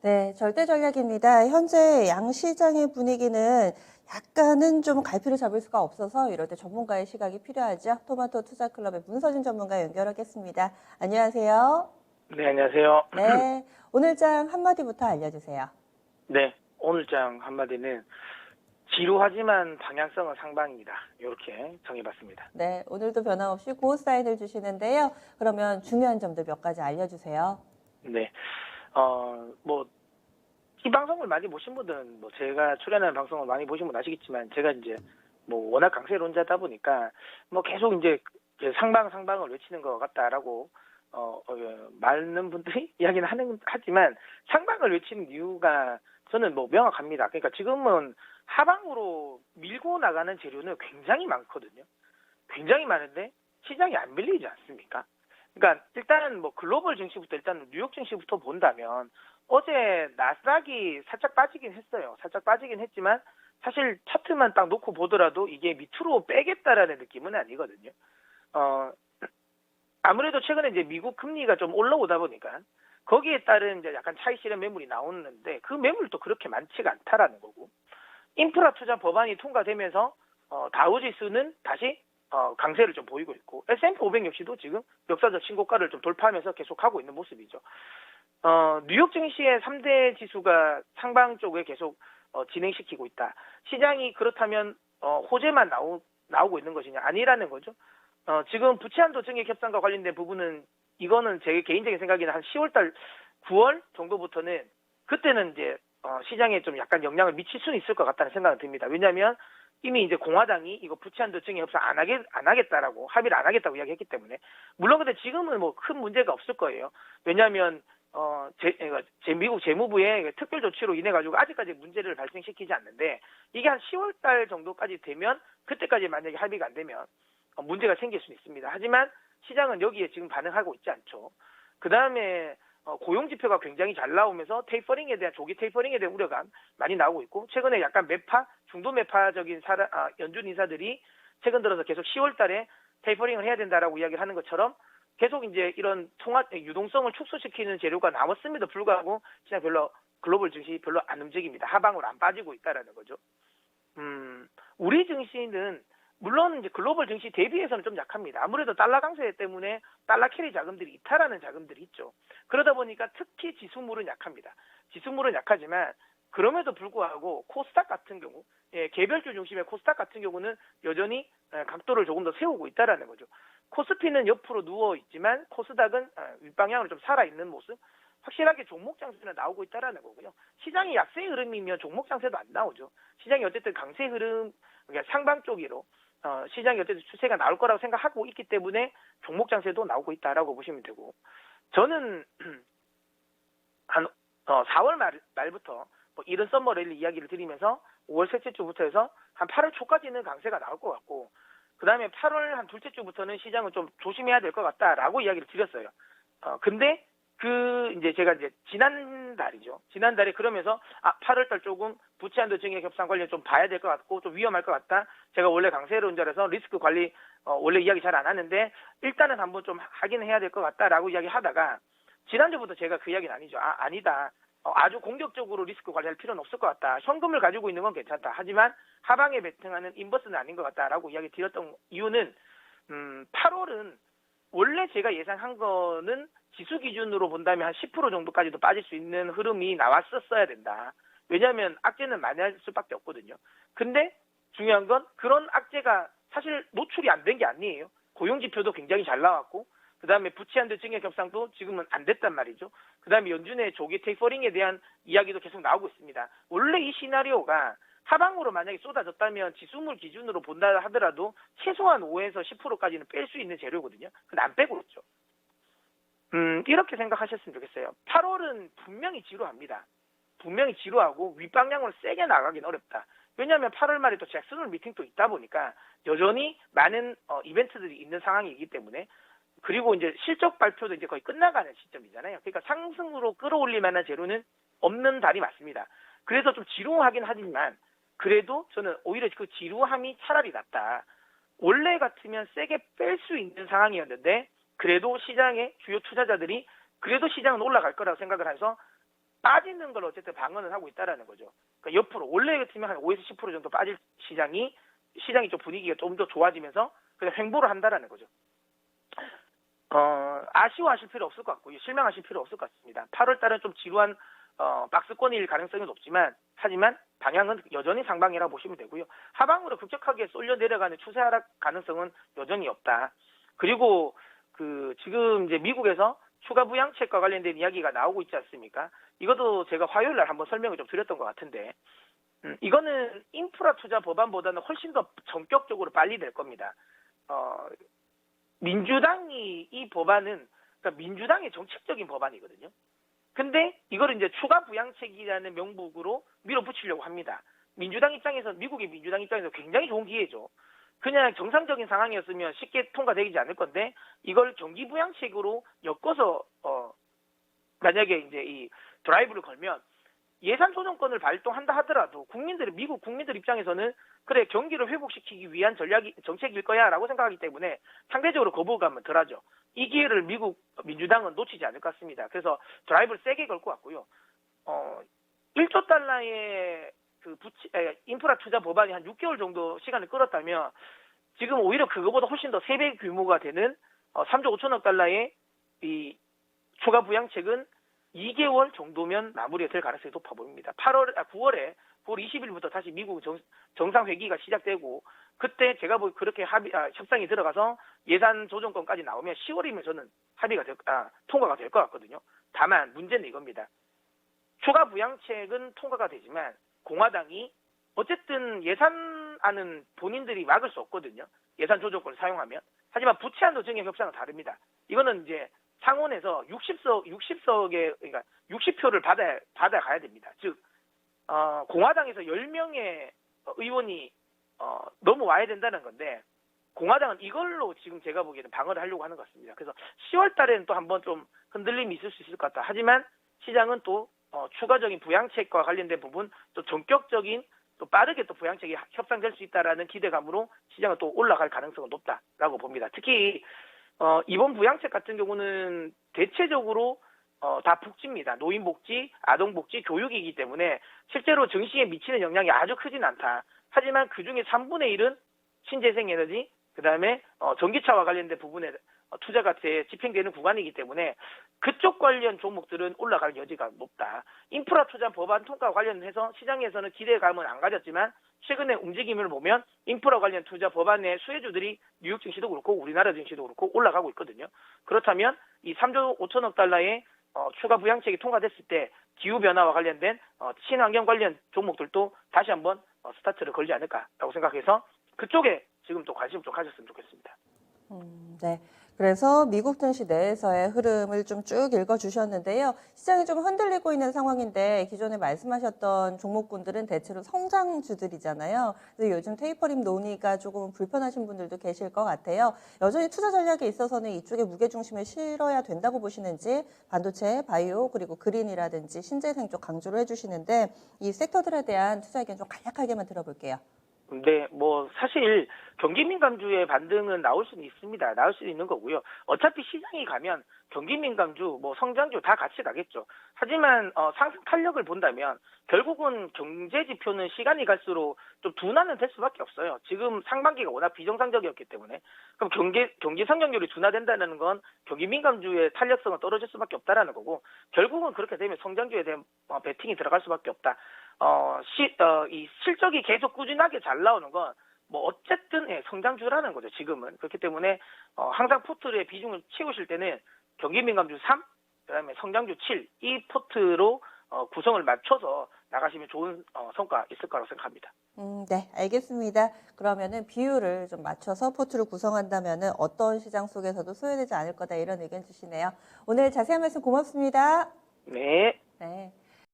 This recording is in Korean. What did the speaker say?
네, 절대 전략입니다. 현재 양시장의 분위기는 약간은 좀 갈피를 잡을 수가 없어서 이럴 때 전문가의 시각이 필요하죠. 토마토 투자클럽의 문서진 전문가 연결하겠습니다. 안녕하세요. 네, 안녕하세요. 네, 오늘장 한마디부터 알려주세요. 네, 오늘장 한마디는 지루하지만 방향성은 상방입니다. 이렇게 정해봤습니다. 네, 오늘도 변함없이 고사인을 주시는데요. 그러면 중요한 점들 몇 가지 알려주세요. 네, 이 방송을 많이 보신 분들은 제가 출연하는 방송을 많이 보신 분 아시겠지만 제가 이제 워낙 강세론자다 보니까 계속 이제 상방을 외치는 것 같다라고 많은 분들이 이야기는 하지만 상방을 외치는 이유가 저는 명확합니다. 그러니까 지금은 하방으로 밀고 나가는 재료는 굉장히 많거든요. 굉장히 많은데 시장이 안 밀리지 않습니까? 그러니까 일단은 글로벌 증시부터 일단 뉴욕 증시부터 본다면 어제 나스닥이 살짝 빠지긴 했어요. 살짝 빠지긴 했지만 사실 차트만 딱 놓고 보더라도 이게 밑으로 빼겠다라는 느낌은 아니거든요. 아무래도 최근에 이제 미국 금리가 좀 올라오다 보니까 거기에 따른 이제 약간 차익 실현 매물이 나오는데 그 매물도 그렇게 많지가 않다라는 거고, 인프라 투자 법안이 통과되면서 다우지수는 다시 강세를 좀 보이고 있고, S&P 500 역시도 지금 역사적 신고가를 좀 돌파하면서 계속하고 있는 모습이죠. 뉴욕 증시의 3대 지수가 상방 쪽에 계속 진행시키고 있다. 시장이 그렇다면 호재만 나오고 있는 것이냐? 아니라는 거죠. 지금 부채한도 증액 협상과 관련된 부분은 이거는 제 개인적인 생각에는 한 10월달, 9월 정도부터는 그때는 이제 시장에 좀 약간 영향을 미칠 수는 있을 것 같다는 생각은 듭니다. 왜냐하면 이미 이제 공화당이 이거 부채한도 증액 협상 안 하겠다라고 합의를 안 하겠다고 이야기했기 때문에, 물론 근데 지금은 큰 문제가 없을 거예요. 왜냐하면 미국 재무부의 특별 조치로 인해 가지고 아직까지 문제를 발생시키지 않는데, 이게 한 10월달 정도까지 되면, 그때까지 만약에 합의가 안 되면 문제가 생길 수는 있습니다. 하지만 시장은 여기에 지금 반응하고 있지 않죠. 그 다음에 고용 지표가 굉장히 잘 나오면서 조기 테이퍼링에 대한 우려감 많이 나오고 있고, 최근에 약간 중도 매파적인 연준 인사들이 최근 들어서 계속 10월 달에 테이퍼링을 해야 된다라고 이야기를 하는 것처럼 계속 이제 이런 유동성을 축소시키는 재료가 나왔음에도 불구하고 시장 글로벌 증시 별로 안 움직입니다. 하방으로 안 빠지고 있다라는 거죠. 우리 증시는 물론 이제 글로벌 증시 대비해서는 좀 약합니다. 아무래도 달러 강세 때문에 달러 캐리 자금들이 이탈하는 자금들이 있죠. 그러다 보니까 특히 지수물은 약합니다. 지수물은 약하지만 그럼에도 불구하고 코스닥 같은 경우, 개별주 중심의 코스닥 같은 경우는 여전히 각도를 조금 더 세우고 있다라는 거죠. 코스피는 옆으로 누워 있지만 코스닥은 윗방향으로 좀 살아있는 모습, 확실하게 종목 장세는 나오고 있다라는 거고요. 시장이 약세 흐름이면 종목 장세도 안 나오죠. 시장이 어쨌든 강세 흐름, 그러니까 상방 쪽으로 시장이 어쨌든 추세가 나올 거라고 생각하고 있기 때문에 종목 장세도 나오고 있다라고 보시면 되고, 저는 한 4월 말부터 이른 썸머 랠리 이야기를 드리면서 5월 셋째 주부터 해서 한 8월 초까지는 강세가 나올 것 같고, 그 다음에 8월 한 둘째 주부터는 시장은 좀 조심해야 될 것 같다라고 이야기를 드렸어요. 근데 이제 제가 이제 지난달에 그러면서 8월달 조금 부채한도 증액 협상 관련 좀 봐야 될 것 같고 좀 위험할 것 같다. 제가 원래 강세론자라서 리스크 관리 원래 이야기 잘 안 하는데 일단은 한번 좀 하긴 해야 될 것 같다라고 이야기하다가, 지난주부터 제가 그 이야기는 아니죠. 아니다. 아주 공격적으로 리스크 관리할 필요는 없을 것 같다. 현금을 가지고 있는 건 괜찮다. 하지만 하방에 베팅하는 인버스는 아닌 것 같다라고 이야기 드렸던 이유는 8월은 원래 제가 예상한 거는 지수 기준으로 본다면 한 10% 정도까지도 빠질 수 있는 흐름이 나왔었어야 된다. 왜냐하면 악재는 많이 할 수밖에 없거든요. 근데 중요한 건 그런 악재가 사실 노출이 안 된 게 아니에요. 고용지표도 굉장히 잘 나왔고, 그 다음에 부채한도 증액 협상도 지금은 안 됐단 말이죠. 그 다음에 연준의 조기 테이퍼링에 대한 이야기도 계속 나오고 있습니다. 원래 이 시나리오가 하방으로 만약에 쏟아졌다면 지수물 기준으로 본다 하더라도 최소한 5에서 10%까지는 뺄 수 있는 재료거든요. 근데 안 빼고 있죠. 이렇게 생각하셨으면 좋겠어요. 8월은 분명히 지루합니다. 분명히 지루하고 윗방향으로 세게 나가긴 어렵다. 왜냐하면 8월 말에 또 잭슨홀 미팅도 있다 보니까 여전히 많은 이벤트들이 있는 상황이기 때문에, 그리고 이제 실적 발표도 이제 거의 끝나가는 시점이잖아요. 그러니까 상승으로 끌어올릴 만한 재료는 없는 달이 맞습니다. 그래서 좀 지루하긴 하지만 그래도 저는 오히려 그 지루함이 차라리 낫다. 원래 같으면 세게 뺄 수 있는 상황이었는데 그래도 시장의 주요 투자자들이 그래도 시장은 올라갈 거라고 생각을 해서 빠지는 걸 어쨌든 방어는 하고 있다라는 거죠. 그러니까 옆으로 원래 같으면 한 5에서 10% 정도 빠질 시장이 좀 분위기가 좀 더 좋아지면서 그냥 횡보를 한다라는 거죠. 아쉬워하실 필요 없을 것 같고요. 실망하실 필요 없을 것 같습니다. 8월 달은 좀 지루한 박스권일 가능성이 높지만 하지만 방향은 여전히 상방이라고 보시면 되고요. 하방으로 급격하게 쏠려 내려가는 추세 하락 가능성은 여전히 없다. 그리고 지금 이제 미국에서 추가 부양책과 관련된 이야기가 나오고 있지 않습니까? 이것도 제가 화요일 날 한번 설명을 좀 드렸던 것 같은데 이거는 인프라 투자 법안보다는 훨씬 더 전격적으로 빨리 될 겁니다. 민주당이 이 법안은 그러니까 민주당의 정책적인 법안이거든요. 근데 이거를 이제 추가 부양책이라는 명목으로 밀어붙이려고 합니다. 미국의 민주당 입장에서 굉장히 좋은 기회죠. 그냥 정상적인 상황이었으면 쉽게 통과되지 않을 건데 이걸 경기 부양책으로 엮어서 만약에 이제 이 드라이브를 걸면 예산 조정권을 발동한다 하더라도 미국 국민들 입장에서는 그래 경기를 회복시키기 위한 정책일 거야라고 생각하기 때문에 상대적으로 거부감은 덜하죠. 이 기회를 미국 민주당은 놓치지 않을 것 같습니다. 그래서 드라이브를 세게 걸 것 같고요. 1조 달러의 인프라 투자 법안이 한 6개월 정도 시간을 끌었다면 지금 오히려 그거보다 훨씬 더 3배 규모가 되는 3조 5천억 달러의 이 추가 부양책은 2개월 정도면 마무리가 될 가능성이 높아 보입니다. 9월 20일부터 다시 미국 정상회기가 시작되고 그때 제가 그렇게 협상이 들어가서 예산 조정권까지 나오면 10월이면 저는 통과가 될 것 같거든요. 다만 문제는 이겁니다. 추가 부양책은 통과가 되지만 공화당이 어쨌든 예산안은 본인들이 막을 수 없거든요. 예산 조정권을 사용하면. 하지만 부채한도 증액 협상은 다릅니다. 이거는 이제 상원에서 60석의 그러니까 60표를 받아가야 됩니다. 즉 공화당에서 10명의 의원이 넘어와야 된다는 건데 공화당은 이걸로 지금 제가 보기에는 방어를 하려고 하는 것 같습니다. 그래서 10월 달에는 또 한번 좀 흔들림이 있을 수 있을 것 같다. 하지만 시장은 또 추가적인 부양책과 관련된 부분 또 전격적인 또 빠르게 또 부양책이 협상될 수 있다라는 기대감으로 시장은 또 올라갈 가능성은 높다라고 봅니다. 특히 이번 부양책 같은 경우는 대체적으로 다 복지입니다. 노인복지, 아동복지, 교육이기 때문에 실제로 증시에 미치는 영향이 아주 크진 않다. 하지만 그중에 3분의 1은 신재생에너지, 그다음에 전기차와 관련된 부분에 투자가 집행되는 구간이기 때문에 그쪽 관련 종목들은 올라갈 여지가 높다. 인프라 투자 법안 통과 관련해서 시장에서는 기대감은 안 가졌지만 최근에 움직임을 보면 인프라 관련 투자 법안의 수혜주들이 뉴욕 증시도 그렇고 우리나라 증시도 그렇고 올라가고 있거든요. 그렇다면 이 3조 5천억 달러의 추가 부양책이 통과됐을 때 기후변화와 관련된 친환경 관련 종목들도 다시 한번 스타트를 걸지 않을까라고 생각해서 그쪽에 지금 또 관심 좀 가졌으면 좋겠습니다. 네. 그래서 미국 증시 내에서의 흐름을 좀 쭉 읽어주셨는데요. 시장이 좀 흔들리고 있는 상황인데 기존에 말씀하셨던 종목군들은 대체로 성장주들이잖아요. 그래서 요즘 테이퍼링 논의가 조금 불편하신 분들도 계실 것 같아요. 여전히 투자 전략에 있어서는 이쪽에 무게중심을 실어야 된다고 보시는지 반도체, 바이오, 그리고 그린이라든지 신재생 쪽 강조를 해주시는데 이 섹터들에 대한 투자 의견 좀 간략하게만 들어볼게요. 네, 사실 경기 민감주의 반등은 나올 수는 있습니다. 나올 수 있는 거고요. 어차피 시장이 가면 경기 민감주, 성장주 다 같이 가겠죠. 하지만 상승 탄력을 본다면 결국은 경제 지표는 시간이 갈수록 좀 둔화는 될 수밖에 없어요. 지금 상반기가 워낙 비정상적이었기 때문에 그럼 경기 성장률이 둔화된다는 건 경기 민감주의 탄력성은 떨어질 수밖에 없다라는 거고 결국은 그렇게 되면 성장주에 대한 베팅이 들어갈 수밖에 없다. 이 실적이 계속 꾸준하게 잘 나오는 건 어쨌든 성장주라는 거죠. 지금은 그렇기 때문에 항상 포트의 비중을 채우실 때는 경기 민감주 3, 그다음에 성장주 7 이 포트로 구성을 맞춰서 나가시면 좋은 성과 있을 거라고 생각합니다. 네, 알겠습니다. 그러면은 비율을 좀 맞춰서 포트를 구성한다면은 어떤 시장 속에서도 소외되지 않을 거다 이런 의견 주시네요. 오늘 자세한 말씀 고맙습니다. 네. 네.